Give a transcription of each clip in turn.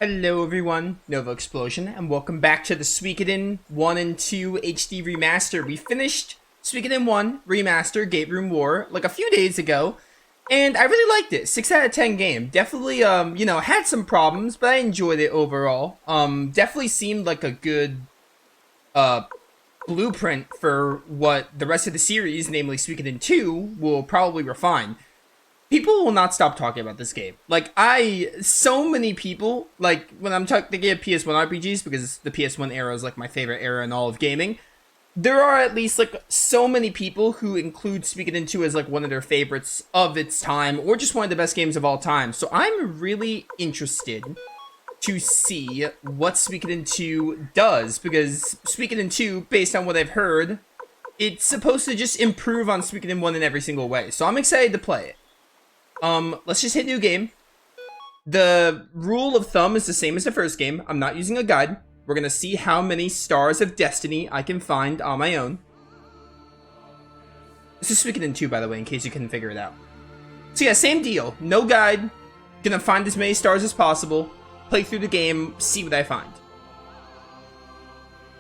Hello everyone, Novaexplosion, and welcome back to the Suikoden 1 and 2 HD Remaster. We finished Suikoden 1 Remaster Gate Room War like a few days ago, and I really liked it. 6 out of 10 game. Definitely, had some problems, but I enjoyed it overall. Definitely seemed like a good, blueprint for what the rest of the series, namely Suikoden 2, will probably refine. People will not stop talking about this game. So many people, when I'm thinking of PS1 RPGs, because the PS1 era is, my favorite era in all of gaming, there are at least, so many people who include Suikoden 2 as, one of their favorites of its time, or just one of the best games of all time. So I'm really interested to see what Suikoden 2 does, because Suikoden 2, based on what I've heard, it's supposed to just improve on Suikoden 1 in every single way. So I'm excited to play it. Let's just hit new game. The rule of thumb is the same as the first game. I'm not using a guide. We're gonna see how many stars of destiny I can find on my own. This is Suikoden 2, by the way, in case you couldn't figure it out. So yeah, same deal. No guide. Gonna find as many stars as possible. Play through the game, see what I find.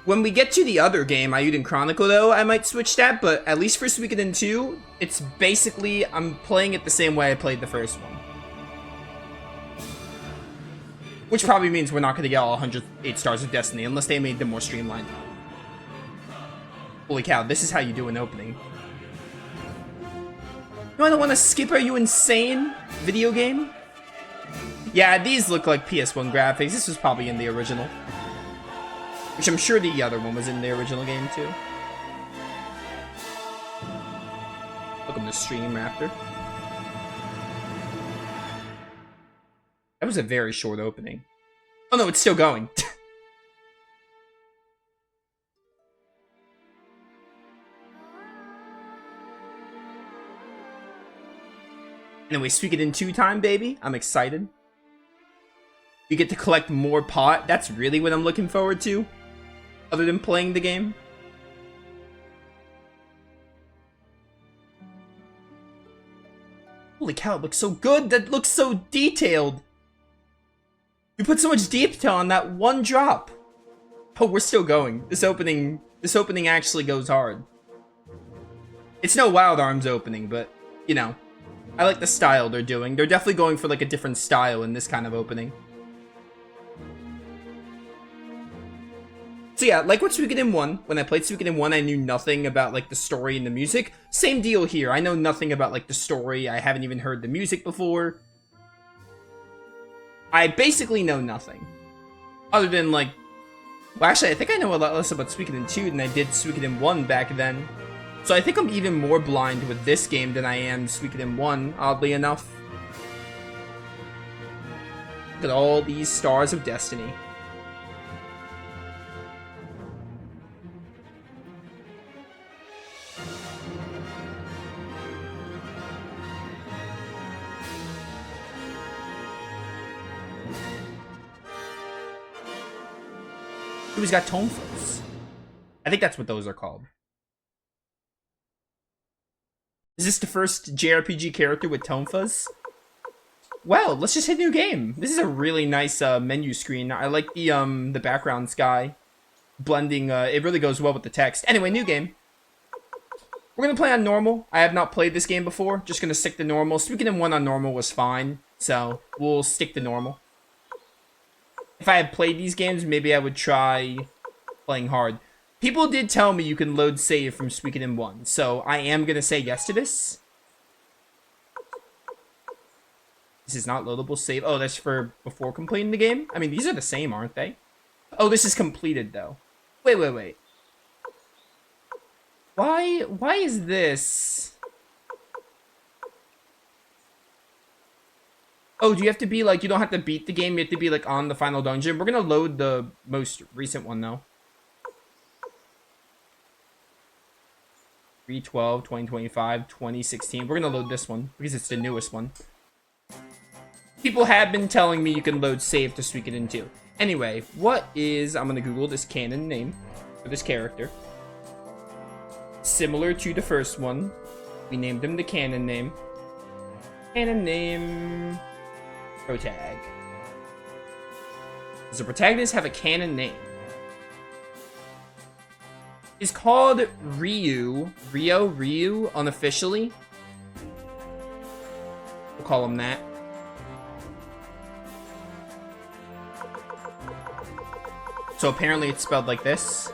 When we get to the other game, Ayuden Chronicle, though, I might switch that, but at least for Suikoden 2, it's basically, I'm playing it the same way I played the first one. Which probably means we're not going to get all 108 Stars of Destiny, unless they made them more streamlined. Holy cow, this is how you do an opening. No, I don't want to skip, are you insane? Video game? Yeah, these look like PS1 graphics, this was probably in the original. Which I'm sure the other one was in the original game, too. Welcome to Stream, Raptor. That was a very short opening. Oh no, it's still going. Anyway, Suikoden 2 time, baby. I'm excited. You get to collect more pot. That's really what I'm looking forward to. Other than playing the game. Holy cow, it looks so good. That looks so detailed. You put so much detail on that one drop. Oh, we're still going. This opening actually goes hard. It's no Wild Arms opening, but, you know. I like the style they're doing. They're definitely going for, a different style in this kind of opening. So yeah, like with Suikoden 1, when I played Suikoden 1, I knew nothing about, the story and the music. Same deal here. I know nothing about, the story. I haven't even heard the music before. I basically know nothing. Other than, well, actually, I think I know a lot less about Suikoden 2 than I did Suikoden 1 back then. So I think I'm even more blind with this game than I am Suikoden 1, oddly enough. Look at all these Stars of Destiny. He's got tonfas. I think that's what those are called. Is this the first JRPG character with tonfas? Well, let's just hit new game. This is a really nice menu screen. I like the background sky blending. It really goes well with the text. Anyway, new game. We're gonna play on normal. I have not played this game before. Just gonna stick to normal. Suikoden 1 on normal was fine, so we'll stick to normal. If I had played these games, maybe I would try playing hard. People did tell me you can load save from Suikoden 1, so I am going to say yes to this. This is not loadable save. Oh, that's for before completing the game? I mean, these are the same, aren't they? Oh, this is completed, though. Wait. Why is this? Oh, do you have to be, you don't have to beat the game, you have to be, on the final dungeon? We're gonna load the most recent one, though. 3/12, 2025, 2016. We're gonna load this one, because it's the newest one. People have been telling me you can load save to Suikoden 2. Anyway, what is... I'm gonna Google this canon name for this character. Similar to the first one. We named him the canon name. Canon name... Protag. Does the protagonist have a canon name? He's called Riou. Riou, unofficially. We'll call him that. So apparently it's spelled like this.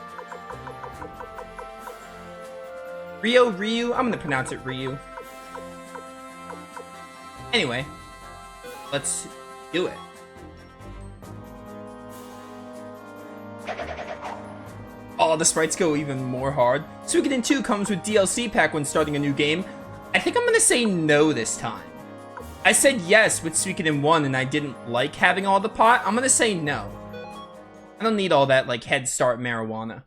Riou. I'm gonna pronounce it Riou. Anyway, let's do it. Oh, the sprites go even more hard. Suikoden 2 comes with DLC pack when starting a new game. I think I'm gonna say no this time. I said yes with Suikoden 1 and I didn't like having all the pot. I'm gonna say no. I don't need all that, like, head start marijuana.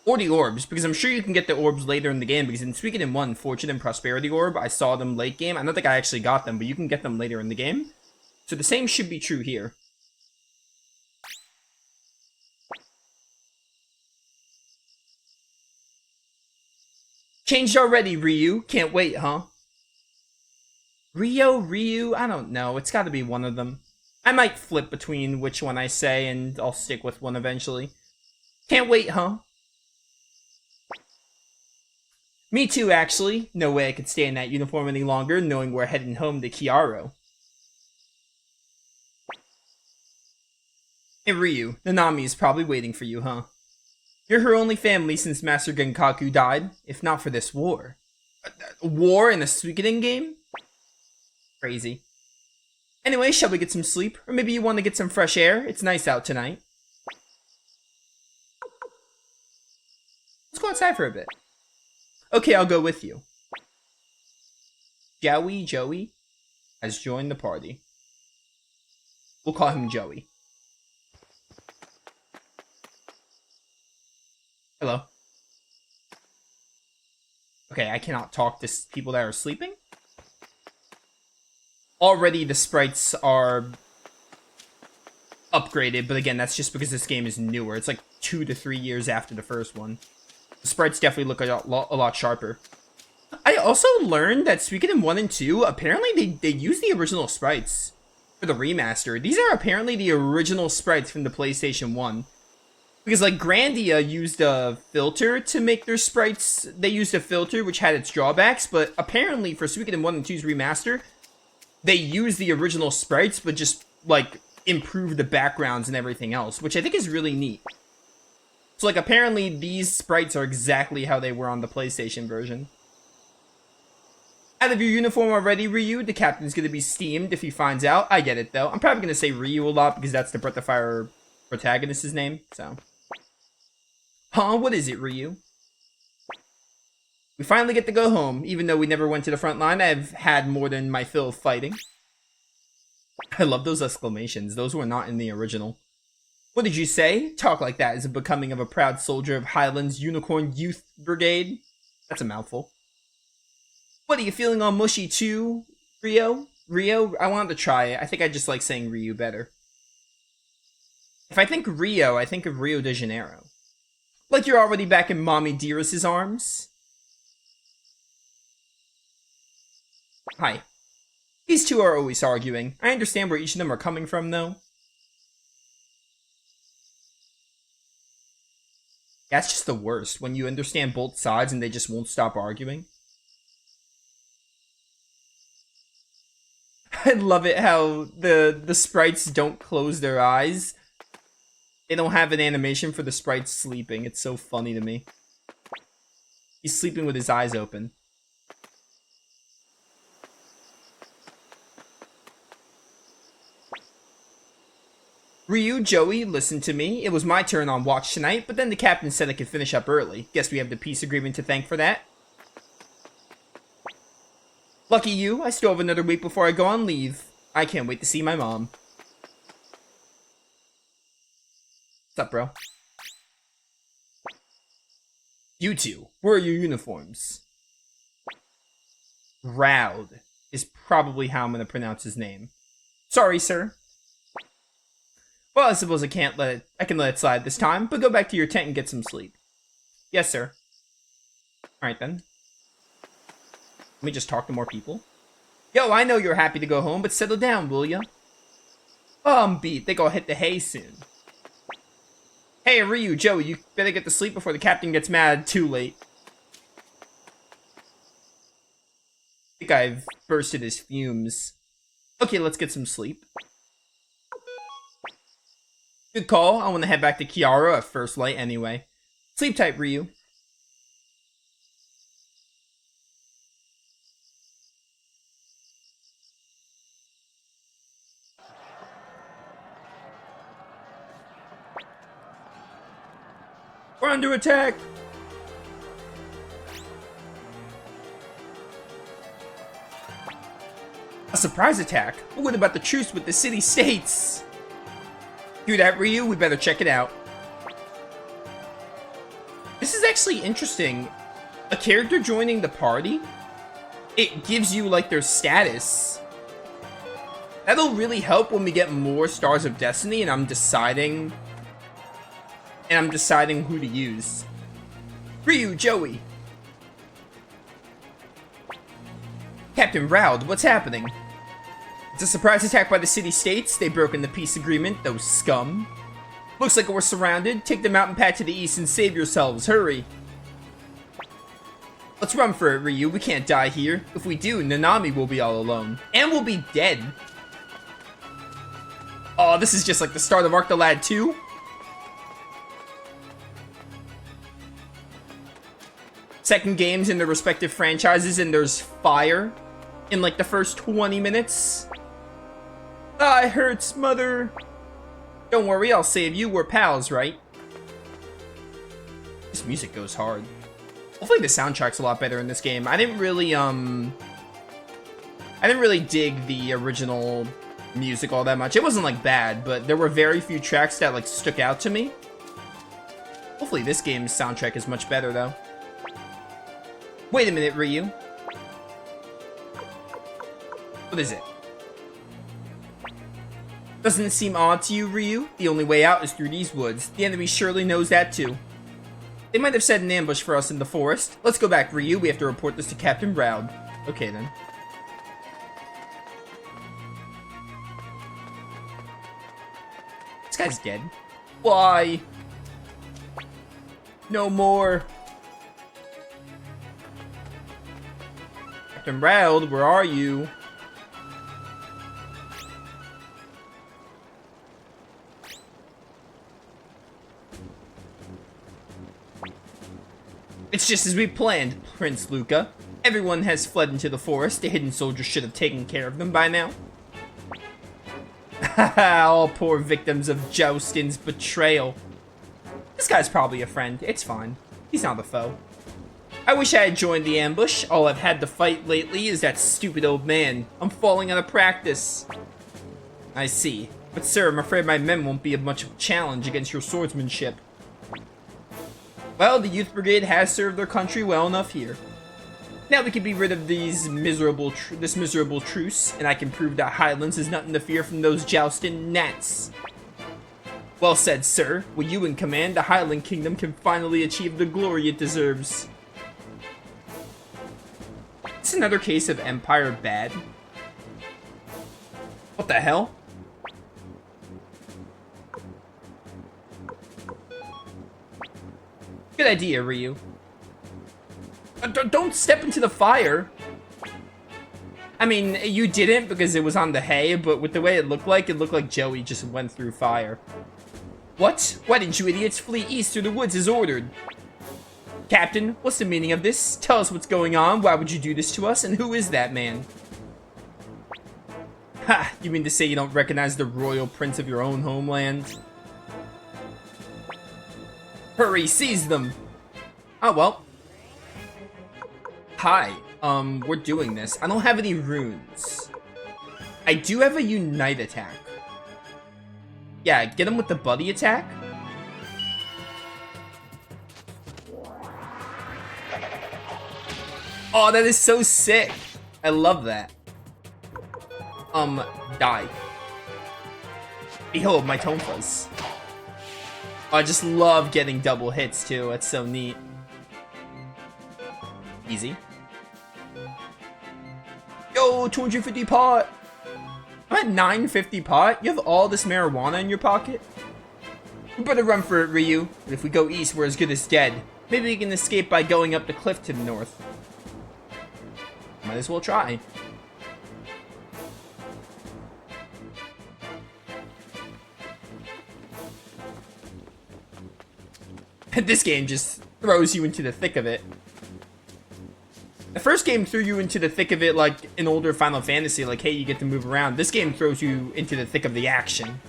Or the orbs, because I'm sure you can get the orbs later in the game, because in Suikoden 1, Fortune and Prosperity Orb, I saw them late game. I don't think I actually got them, but you can get them later in the game. So the same should be true here. Changed already, Riou. Can't wait, huh? Riou, I don't know. It's gotta be one of them. I might flip between which one I say, and I'll stick with one eventually. Can't wait, huh? Me too, actually. No way I could stay in that uniform any longer, knowing we're heading home to Kiaro. Hey, Riou. Nanami's probably waiting for you, huh? You're her only family since Master Genkaku died, if not for this war. War in a Suikoden game? Crazy. Anyway, shall we get some sleep? Or maybe you want to get some fresh air? It's nice out tonight. Let's go outside for a bit. Okay, I'll go with you. Jowy has joined the party. We'll call him Jowy. Hello. Okay, I cannot talk to people that are sleeping. Already the sprites are upgraded, but again, that's just because this game is newer. It's like 2 to 3 years after the first one. The sprites definitely look a lot sharper. I also learned that Suikoden 1 and 2, apparently they use the original sprites for the remaster. These are apparently the original sprites from the PlayStation 1. Because, like, Grandia used a filter to make their sprites. They used a filter which had its drawbacks, but apparently for Suikoden 1 and 2's remaster, they used the original sprites, but just, like, improved the backgrounds and everything else, which I think is really neat. So, like, apparently these sprites are exactly how they were on the PlayStation version. Out of your uniform already, Riou? The captain's gonna be steamed if he finds out. I get it, though. I'm probably gonna say Riou a lot because that's the Breath of Fire protagonist's name, so... Huh? What is it, Riou? We finally get to go home, even though we never went to the front line. I've had more than my fill of fighting. I love those exclamations. Those were not in the original. What did you say? Talk like that is a becoming of a proud soldier of Highland's Unicorn Youth Brigade. That's a mouthful. What, are you feeling all mushy too, Riou? Riou? I wanted to try it. I think I just like saying Riou better. If I think Rio, I think of Rio de Janeiro. Like you're already back in Mommy Dearest's arms. Hi. These two are always arguing. I understand where each of them are coming from, though. That's just the worst, when you understand both sides and they just won't stop arguing. I love it how the sprites don't close their eyes. They don't have an animation for the sprites sleeping. It's so funny to me. He's sleeping with his eyes open. Riou, Jowy, listen to me. It was my turn on watch tonight, but then the captain said I could finish up early. Guess we have the peace agreement to thank for that. Lucky you, I still have another week before I go on leave. I can't wait to see my mom. What's up, bro? You two, where are your uniforms? Raud is probably how I'm gonna pronounce his name. Sorry, sir. Well, I suppose I can let it slide this time, but go back to your tent and get some sleep. Yes, sir. Alright then. Let me just talk to more people. Yo, I know you're happy to go home, but settle down, will ya? Oh, I'm beat. Think I'll hit the hay soon. Hey, Riou, Joey, you better get to sleep before the captain gets mad too late. I think I've bursted his fumes. Okay, let's get some sleep. Good call. I want to head back to Kiara at first light anyway. Sleep tight, Riou. We're under attack! A surprise attack? But what about the truce with the city-states? Hear that, Riou? We better check it out. This is actually interesting. A character joining the party, it gives you, like, their status. That'll really help when we get more Stars of Destiny and I'm deciding who to use. Riou, Joey. Captain Raud, what's happening? It's a surprise attack by the city-states. They've broken the peace agreement, those scum. Looks like we're surrounded. Take the mountain path to the east and save yourselves. Hurry. Let's run for it, Riou. We can't die here. If we do, Nanami will be all alone. And we'll be dead. Oh, this is just like the start of Arc the Lad 2. Second games in their respective franchises, and there's fire in like the first 20 minutes. Ah, it hurts, mother. Don't worry, I'll save you. We're pals, right? This music goes hard. Hopefully the soundtrack's a lot better in this game. I didn't really dig the original music all that much. It wasn't like bad, but there were very few tracks that like stuck out to me. Hopefully this game's soundtrack is much better though. Wait a minute, Riou. What is it? Doesn't it seem odd to you, Riou? The only way out is through these woods. The enemy surely knows that too. They might have set an ambush for us in the forest. Let's go back, Riou. We have to report this to Captain Raud. Okay then. This guy's dead. Why? No more. Captain Raud, where are you? It's just as we planned, Prince Luca. Everyone has fled into the forest. The hidden soldiers should have taken care of them by now. Haha, all poor victims of Joustin's betrayal. This guy's probably a friend. It's fine. He's not a foe. I wish I had joined the ambush. All I've had to fight lately is that stupid old man. I'm falling out of practice. I see. But sir, I'm afraid my men won't be of much of a challenge against your swordsmanship. Well, the Youth Brigade has served their country well enough here. Now we can be rid of this miserable truce, and I can prove that Highlands is nothing to fear from those jousting gnats. Well said, sir. With you in command, the Highland Kingdom can finally achieve the glory it deserves. It's another case of Empire bad. What the hell? Good idea, Riou. Don't step into the fire. I mean, you didn't because it was on the hay, but with the way it looked like Joey just went through fire. What? Why didn't you idiots flee east through the woods as ordered? Captain, what's the meaning of this? Tell us what's going on, why would you do this to us, and who is that man? Ha! You mean to say you don't recognize the royal prince of your own homeland? Hurry, seize them! Oh, well. Hi, we're doing this. I don't have any runes. I do have a unite attack. Yeah, get him with the buddy attack. Oh, that is so sick. I love that. Die. Behold, my tonfas. Oh, I just love getting double hits, too. That's so neat. Easy. Yo, 250 pot! I'm at 950 pot? You have all this marijuana in your pocket? We better run for it, Riou. But if we go east, we're as good as dead. Maybe we can escape by going up the cliff to the north. Might as well try. This game just throws you into the thick of it. The first game threw you into the thick of it like an older Final Fantasy, like, hey, you get to move around. This game throws you into the thick of the action.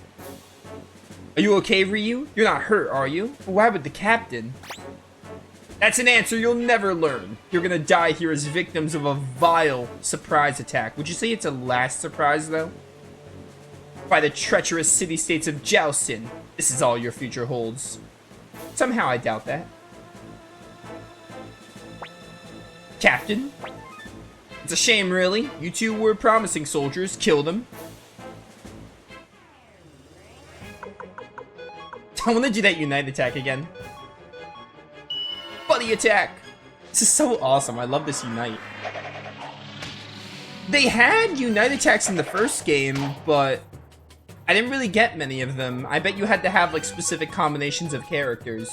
Are you okay, Riou? You're not hurt, are you? Why would the captain? That's an answer you'll never learn. You're gonna die here as victims of a vile surprise attack. Would you say it's a last surprise, though? By the treacherous city-states of Joustin. This is all your future holds. Somehow I doubt that. Captain? It's a shame, really. You two were promising soldiers. Kill them. I want to do that Unite attack again. Buddy attack! This is so awesome. I love this Unite. They had Unite attacks in the first game, but I didn't really get many of them. I bet you had to have like specific combinations of characters.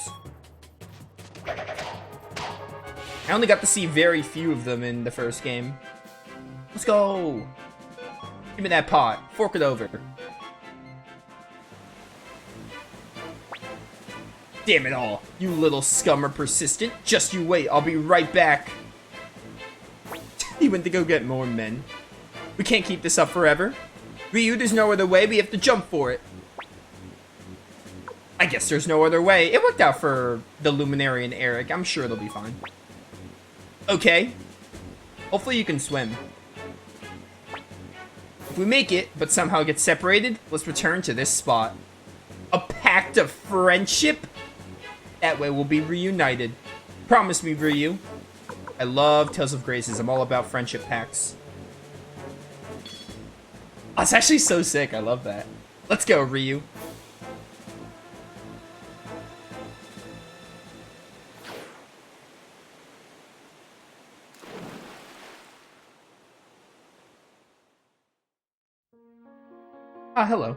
I only got to see very few of them in the first game. Let's go! Give me that pot. Fork it over. Damn it all. You little scum are persistent. Just you wait. I'll be right back. He went to go get more men. We can't keep this up forever. Riou, there's no other way. We have to jump for it. I guess there's no other way. It worked out for the Luminary and Eric. I'm sure it'll be fine. Okay. Hopefully you can swim. If we make it, but somehow get separated, let's return to this spot. A pact of friendship? That way we'll be reunited. Promise me, Riou. I love Tales of Graces. I'm all about friendship pacts. Oh, it's actually so sick. I love that. Let's go, Riou. Ah, hello.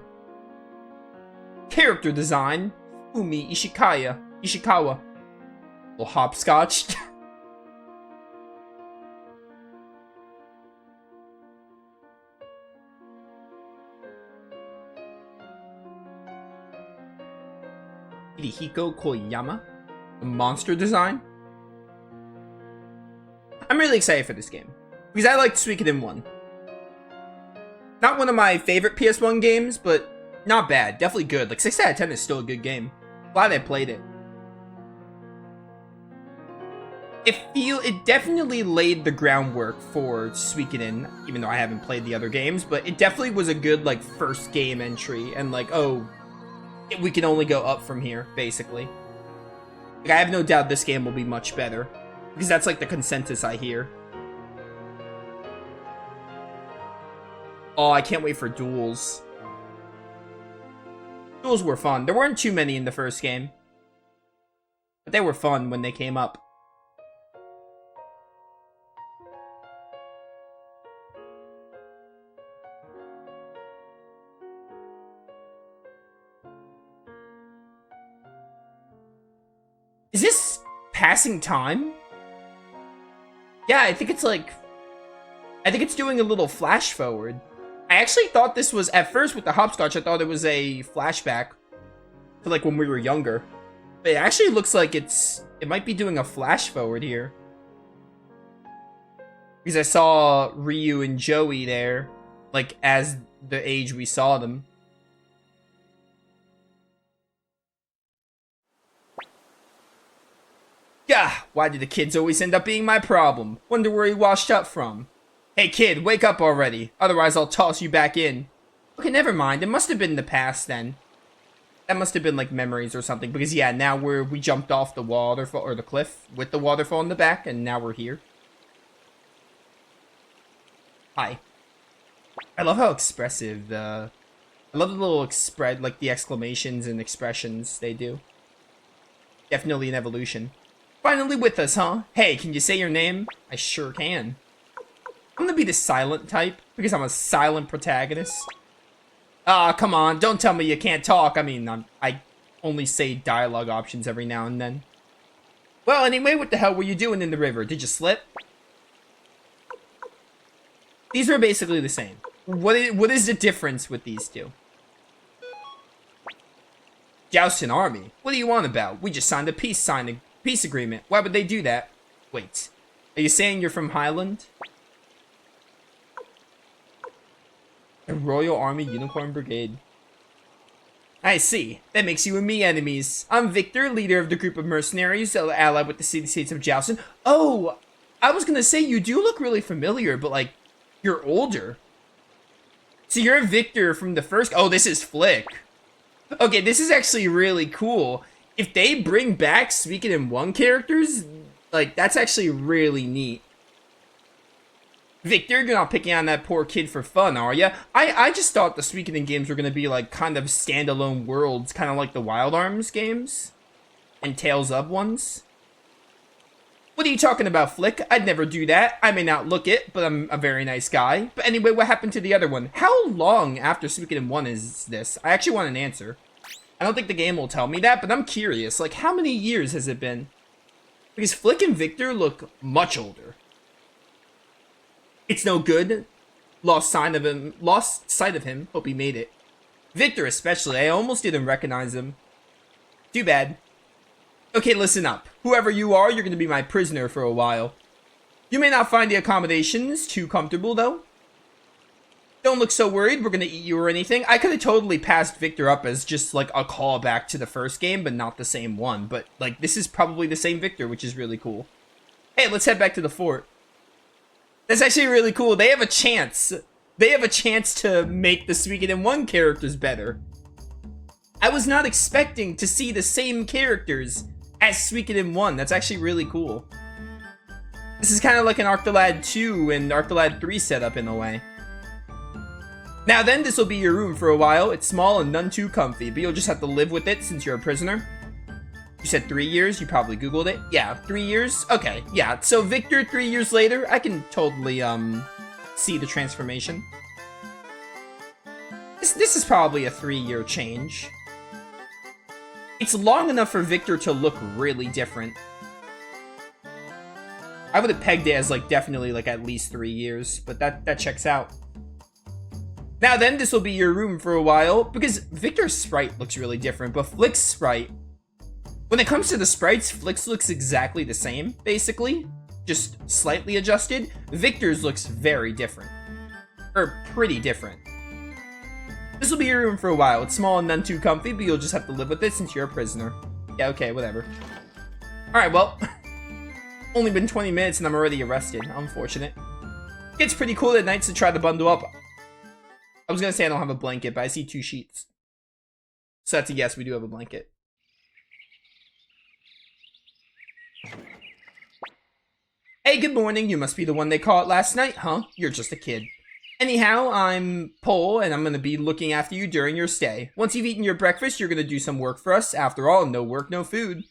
Character design. Umi Ishikawa. Little hopscotch. Hiko Koyama. The monster design. I'm really excited for this game. Because I liked Suikoden 1. Not one of my favorite PS1 games, but not bad. Definitely good. Like 6 out of 10 is still a good game. Glad I played it. It definitely laid the groundwork for Suikoden, even though I haven't played the other games, but it definitely was a good like first game entry and like, oh, we can only go up from here, basically. Like, I have no doubt this game will be much better. Because that's like the consensus I hear. Oh, I can't wait for duels. Duels were fun. There weren't too many in the first game. But they were fun when they came up. Is this passing time? Yeah, I think it's like... I think it's doing a little flash forward. I actually thought this was, at first with the hopscotch, I thought it was a flashback to like when we were younger. But it actually looks like it might be doing a flash forward here. Because I saw Riou and Jowy there, like as the age we saw them. Gah! Why do the kids always end up being my problem? Wonder where he washed up from. Hey kid, wake up already. Otherwise I'll toss you back in. Okay, never mind. It must have been the past then. That must have been like memories or something. Because yeah, now we jumped off the waterfall or the cliff with the waterfall in the back, and now we're here. Hi. I love how expressive I love the little like the exclamations and expressions they do. Definitely an evolution. Finally with us, huh? Hey, can you say your name? I sure can. I'm gonna be the silent type, because I'm a silent protagonist. Ah, come on, don't tell me you can't talk. I mean, I only say dialogue options every now and then. Well, anyway, what the hell were you doing in the river? Did you slip? These are basically the same. What is the difference with these two? Joust an army? What do you want about? We just signed a peace agreement. Why would they do that? Wait, are you saying you're from Highland? A Royal Army Unicorn Brigade. I see. That makes you and me enemies. I'm Victor, leader of the group of mercenaries allied with the city-states of Joustin. Oh, I was gonna say you do look really familiar, but like, you're older. So you're Victor from the first... Oh, this is Flick. Okay, this is actually really cool. If they bring back Suikoden 1 characters, like, that's actually really neat. Victor, you're not picking on that poor kid for fun, are ya? I just thought the Suikoden games were gonna be, like, kind of standalone worlds, kind of like the Wild Arms games. And Tales of ones. What are you talking about, Flick? I'd never do that. I may not look it, but I'm a very nice guy. But anyway, what happened to the other one? How long after Suikoden 1 is this? I actually want an answer. I don't think the game will tell me that, but I'm curious. Like, how many years has it been? Because Flick and Victor look much older. It's no good. Lost sight of him. Hope he made it. Victor especially. I almost didn't recognize him. Too bad. Okay, listen up. Whoever you are, you're going to be my prisoner for a while. You may not find the accommodations too comfortable, though. Don't look so worried. We're going to eat you or anything. I could have totally passed Victor up as just, like, a callback to the first game, but not the same one. But, like, this is probably the same Victor, which is really cool. Hey, let's head back to the fort. That's actually really cool. They have a chance. They have a chance to make the Suikoden 1 characters better. I was not expecting to see the same characters as Suikoden 1. That's actually really cool. This is kind of like an Arctolad 2 and Arctolad 3 setup in a way. Now then, this will be your room for a while. It's small and none too comfy, but you'll just have to live with it since you're a prisoner. You said 3 years? You probably Googled it. Yeah, 3 years? Okay, yeah. So Victor, 3 years later, I can totally, see the transformation. This is probably a 3-year change. It's long enough for Victor to look really different. I would have pegged it as, like, definitely, like, at least 3 years, but that checks out. Now then, this will be your room for a while, because Victor's sprite looks really different, but Flick's sprite... When it comes to the sprites, Flick's looks exactly the same, basically. Just slightly adjusted. Victor's looks very different. Or pretty different. This will be your room for a while. It's small and none too comfy, but you'll just have to live with it since you're a prisoner. Yeah, okay, whatever. Alright, well... Only been 20 minutes and I'm already arrested. Unfortunate. It's pretty cool at nights to try to bundle up. I was gonna say I don't have a blanket, but I see 2 sheets. So that's a yes, we do have a blanket. Hey, good morning. You must be the one they caught last night, huh? You're just a kid. Anyhow, I'm Pole, and I'm gonna be looking after you during your stay. Once you've eaten your breakfast, you're gonna do some work for us. After all, no work, no food.